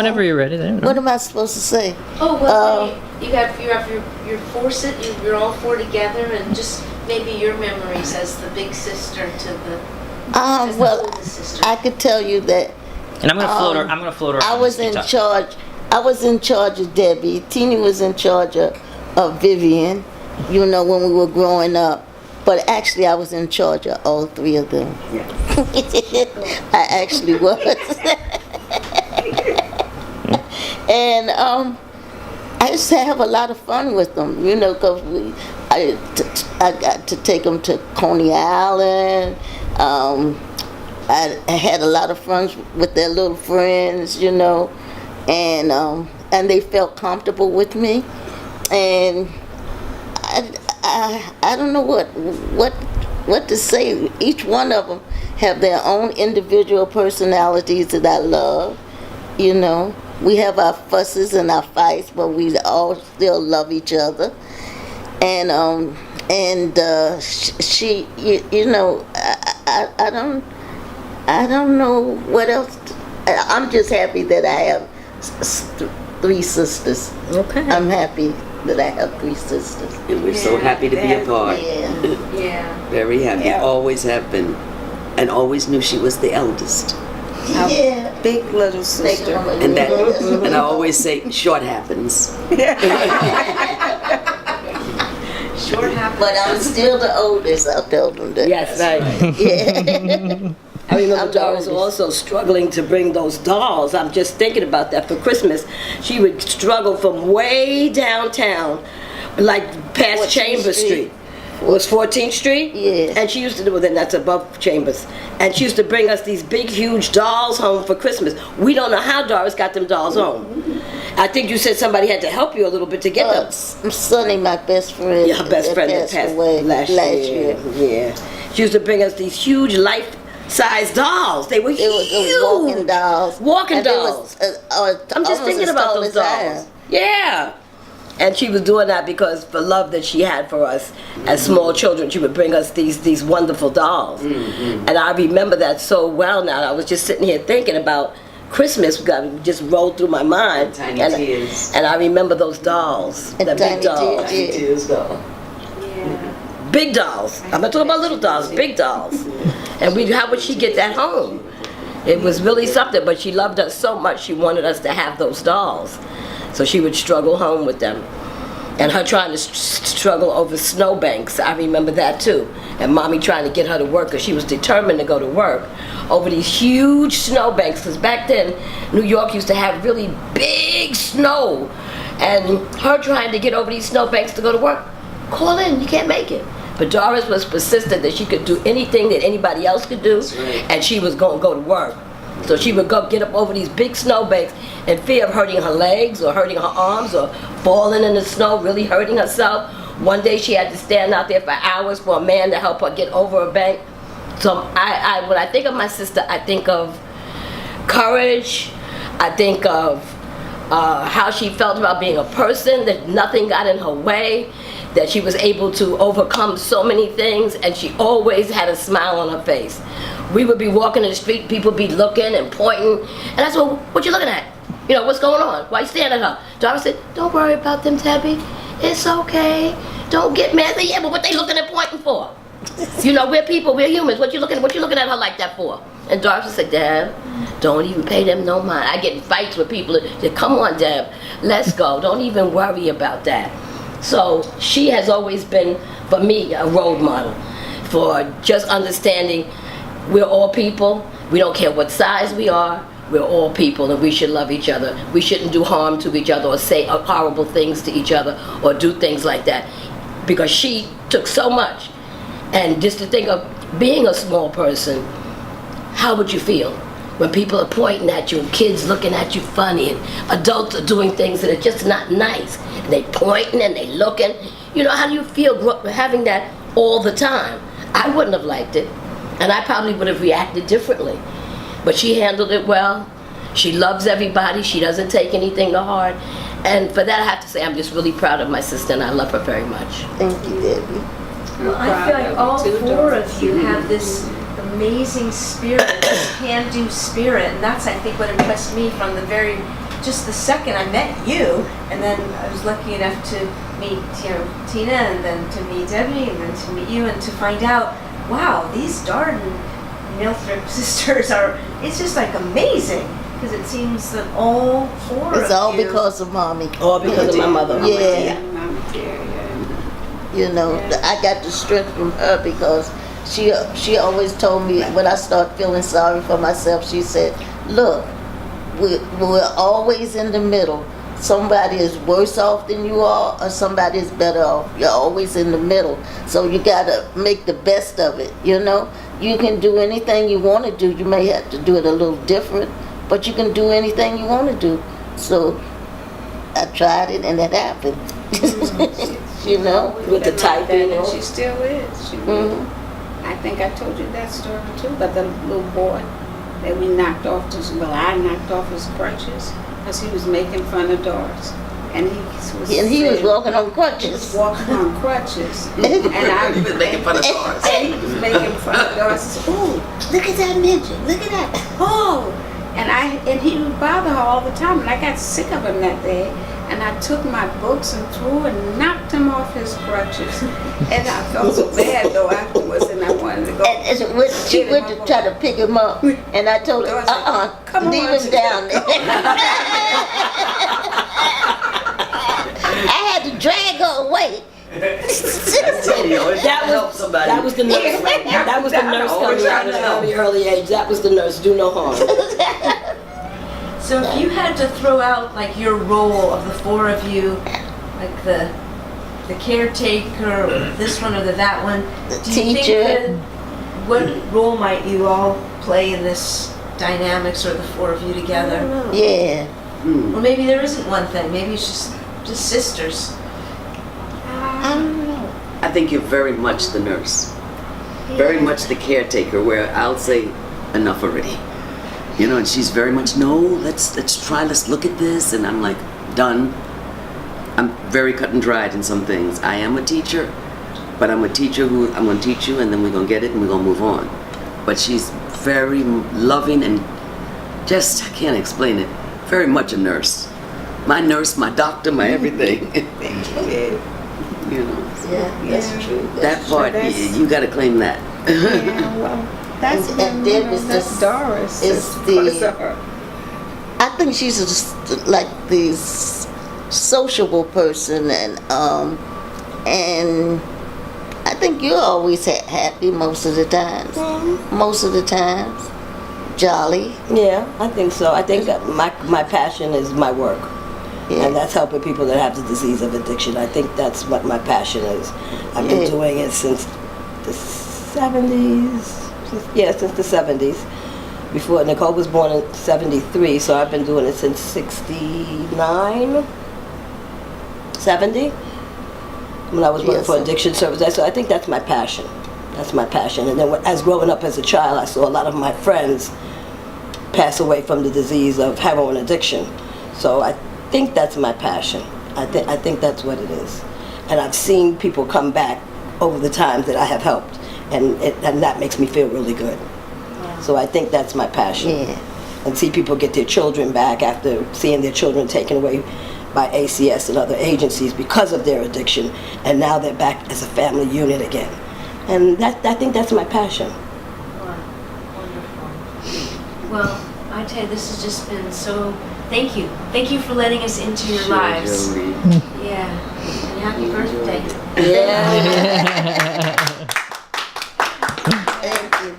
whenever you're ready. There. What am I supposed to say? Oh, well, you have your four you're all four together, and just maybe your memories as the big sister to the as the Well, oldest sister. I could tell you that And I'm gonna float her. I'm gonna float her. I was in charge. I was in charge of Debbie. Teeny was in charge of Vivian, you know, when we were growing up. But actually, I was in charge of all three of them. Yeah. I actually was. And I used to have a lot of fun with them, you know, because I got to take them to Coney Island. I had a lot of fun with their little friends, you know, and they felt comfortable with me. And I don't know what to say. Each one of them have their own individual personalities that I love, you know. We have our fusses and our fights, but we all still love each other. And she, you know, I don't know what else. I'm just happy that I have three sisters. Okay. I'm happy that I have three sisters. And we're so happy to be a part. Yeah. Yeah. Very happy. Yeah. Always have been. And always knew she was the eldest. Yeah. Big little sister. And that, and I always say, short happens. Short happens. But I'm still the oldest, I'll tell them that. Yes, right. Yeah. I remember I'm Doris the also struggling to bring those dolls. I'm just thinking about that for Christmas. She would struggle from way downtown, like past 14th Chambers Street. Street. It was 14th Street? Yeah. And she used to do, well, then that's above Chambers. And she used to bring us these big, huge dolls home for Christmas. We don't know how Doris got them dolls home. I think you said somebody had to help you a little bit to get them. Sonny, my best friend. Yeah, her best friend that passed away last year. Yeah. She used to bring us these huge life-size dolls. They were It huge. was walking dolls. Walking And they dolls. was, I'm just almost thinking as about tall those as I dolls. am. Yeah. And she was doing that because for love that she had for us as small children, she would bring us these wonderful dolls. And I remember that so well now. I was just sitting here thinking about Christmas, just rolled through my mind. Tiny and, tears. And I remember those dolls, And the Tiny big dolls. Tears. Tiny tears doll. Yeah. Big dolls. I'm not talking about little dolls, big dolls. And how would she get that home? It was really something, but she loved us so much she wanted us to have those dolls. So she would struggle home with them. And her trying to struggle over snowbanks, I remember that too. And mommy trying to get her to work because she was determined to go to work over these huge snowbanks. Because back then, New York used to have really big snow. And her trying to get over these snowbanks to go to work, call in, you can't make it. But Doris was persistent that she could do anything that anybody else could do, right. and she was going to go to work. So she would go get up over these big snowbanks in fear of hurting her legs or hurting her arms or falling in the snow, really hurting herself. One day she had to stand out there for hours for a man to help her get over a bank. So when I think of my sister, I think of courage. I think of how she felt about being a person, that nothing got in her way, that she was able to overcome so many things, and she always had a smile on her face. We would be walking in the street, people be looking and pointing, and I said, what you looking at? You know, what's going on? Why you staring at her? Doris said, don't worry about them, Debbie. It's okay. Don't get mad. I said, yeah, but what they looking and pointing for? You know, we're people, we're humans. What you looking at her like that for? And Doris would say, Deb, don't even pay them no mind. I get in fights with people that say, come on, Deb, let's go. Don't even worry about that. So she has always been, for me, a role model for just understanding we're all people. We don't care what size we are. We're all people, and we should love each other. We shouldn't do harm to each other or say horrible things to each other or do things like that, because she took so much. And just to think of being a small person, how would you feel when people are pointing at you and kids looking at you funny and adults are doing things that are just not nice? And they pointing and they looking. You know, how do you feel having that all the time? I wouldn't have liked it, and I probably would have reacted differently. But she handled it well. She loves everybody. She doesn't take anything to heart. And for that, I have to say, I'm just really proud of my sister, and I love her very much. Thank you, Debbie. Well, I feel like all four of you have this amazing spirit, this can-do spirit, and that's, I think, what impressed me from the very just the second I met you, and then I was lucky enough to meet, Tina, and then to meet Debbie, and then to meet you, and to find out, wow, these Darden Milthrop sisters it's just like amazing, because it seems that all four It's of all you, because of mommy. All because of my mother. Yeah. Mama dear, yeah. You know, I got the strength from her because she always told me when I start feeling sorry for myself, she said, look, we're always in the middle. Somebody is worse off than you are, or somebody is better off. You're always in the middle. So you gotta make the best of it, you know? You can do anything you want to do. You may have to do it a little different, but you can do anything you want to do. So I tried it and it happened. You know? With the typing. And she still is. She will. I think I told you that story too, about the little boy that we knocked off I knocked off his crutches because he was making fun of Doris. And he was walking on He was crutches. walking on crutches. And I He was making fun of Doris. And he was making fun of Doris. Oh, look at that midget. Look at that. Oh. And he would bother her all the time. And I got sick of him that day. And I took my books and threw and knocked him off his crutches. And I felt so bad though afterwards, and I wanted to go. And she went to try to pick him up, and I told her, Come leave on, him down there. I had to drag her away. That was the nurse. That was the nurse coming out at a very early age. That was the nurse. Do no harm. So if you had to throw out like your role of the four of you, like the caretaker, or this one or that one, do you teacher. think that, what role might you all play in this dynamics, or the four of you together? Yeah. Or maybe there isn't one thing. Maybe it's just sisters. I don't know. I think you're very much the nurse, very much the caretaker, where I'll say, enough already. You know, and she's very much, no, let's try, let's look at this, and I'm like, done. I'm very cut and dried in some things. I am a teacher, but I'm a teacher who, I'm gonna teach you, and then we're gonna get it, and we're gonna move on. But she's very loving and just, I can't explain it, very much a nurse. My nurse, my doctor, my everything. You know. Yeah, that's true. That part, you gotta claim that. Yeah, well, that's And Debbie's that's Doris. is Because the. of her. I think she's just like this sociable person, and I think you're always happy most of the times. Most of the times, jolly. Yeah, I think so. I think my passion is my work. Yeah. And that's helping people that have the disease of addiction. I think that's what my passion is. I've been doing it since the 70s. Since the 70s. Before Nicole was born in 73, so I've been doing it since 69, 70, when I was working for addiction services. So I think that's my passion. That's my passion. And then as growing up as a child, I saw a lot of my friends pass away from the disease of heroin addiction. So I think that's my passion. I think that's what it is. And I've seen people come back over the times that I have helped, and that makes me feel really good. So I think that's my passion. Yeah. And see people get their children back after seeing their children taken away by ACS and other agencies because of their addiction, and now they're back as a family unit again. And I think that's my passion. Wonderful. Well, I tell you, this has just been so. Thank you. Thank you for letting us into your lives. Jolie. Yeah. And happy birthday. Yeah. Thank you.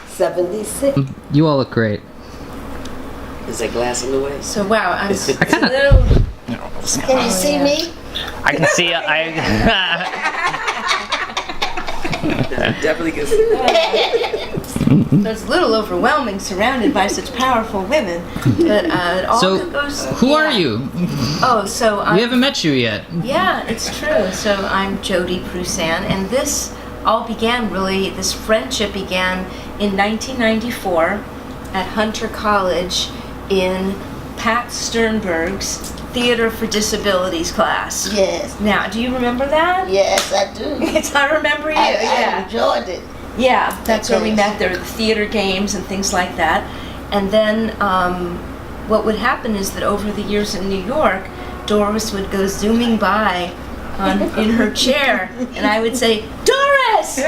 76. You all look great. Is that glass in the way? So wow, I'm a kinda- little. Can you see me? I can see. Definitely can see. It's a little overwhelming, surrounded by such powerful women. But it all So, goes. who are yeah. you? Oh, so We I'm. haven't met you yet. Yeah, it's true. So I'm Jody Prusan, and this all began really. This friendship began in 1994 at Hunter College in Pat Sternberg's Theater for Disabilities class. Yes. Now, do you remember that? Yes, I do. Yes, I remember you. I Yeah. enjoyed it. Yeah, that's where we Okay. met. There were the theater games and things like that. And then what would happen is that over the years in New York, Doris would go zooming by in her chair, and I would say, Doris!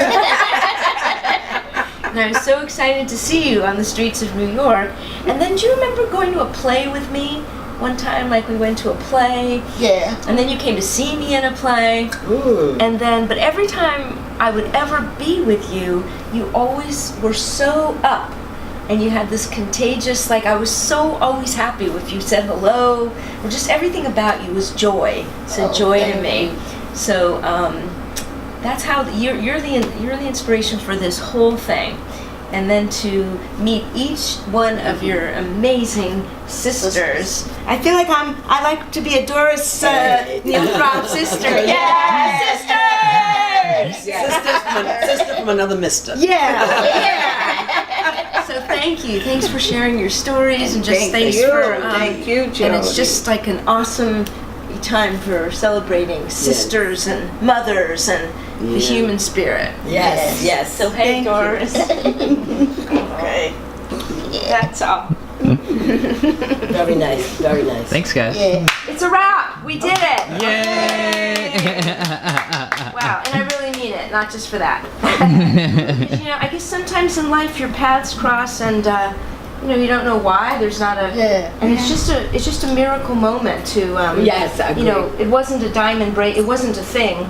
And I was so excited to see you on the streets of New York. And then do you remember going to a play with me one time? Like we went to a play. Yeah. And then you came to see me in a play. Ooh. And then, but every time I would ever be with you, you always were so up. And you had this contagious, like I was so always happy if you said hello, or just everything about you was joy. So joy to me. You. So that's how you're the inspiration for this whole thing. And then to meet each one of your amazing sisters. I feel like I like to be a Doris Neal sister. Yeah, sisters! Sister from another mister. Yeah. So thank you. Thanks for sharing your stories, and just thanks for Thank you, Jody. and it's just like an awesome time for celebrating sisters and mothers and the human spirit. Yes, yes. So hey, Doris. Okay. That's all. Very nice, very nice. Thanks, guys. Yeah. It's a wrap. We did it. Yay! Wow, and I really mean it, not just for that. Because, I guess sometimes in life your paths cross, and you don't know why. There's not a, and it's just a miracle moment to, Yes, I agree. It wasn't a diamond break. It wasn't a thing,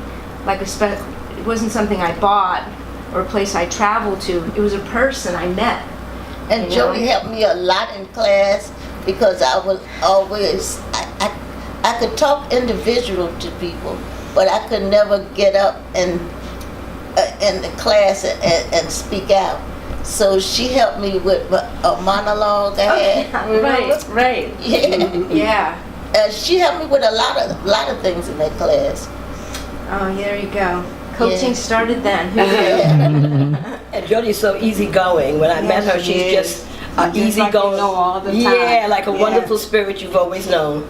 like it wasn't something I bought or a place I traveled to. It was a person I met. And Jody helped me a lot in class because I was always, I could talk individual to people, but I could never get up and in the class and speak out. So she helped me with a monologue I had. Remember? Right. Yeah. Yeah. She helped me with a lot of things in that class. Oh, there you go. Coaching started then. Who knew? And Jody's so easygoing. When I met her, she's just easygoing. Like all the time. Yeah, like a wonderful spirit you've always known.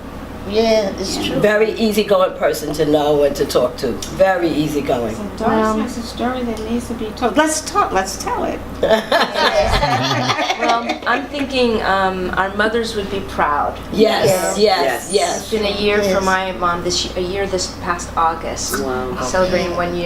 Yeah, it's true. Very easygoing person to know and to talk to. Very easygoing. Doris has a story that needs to be told. Let's tell it. Well, I'm thinking our mothers would be proud. Yes, Yes. yes, yes. It's been a year for my mom. A year this past August. Wow. Celebrating 1 year.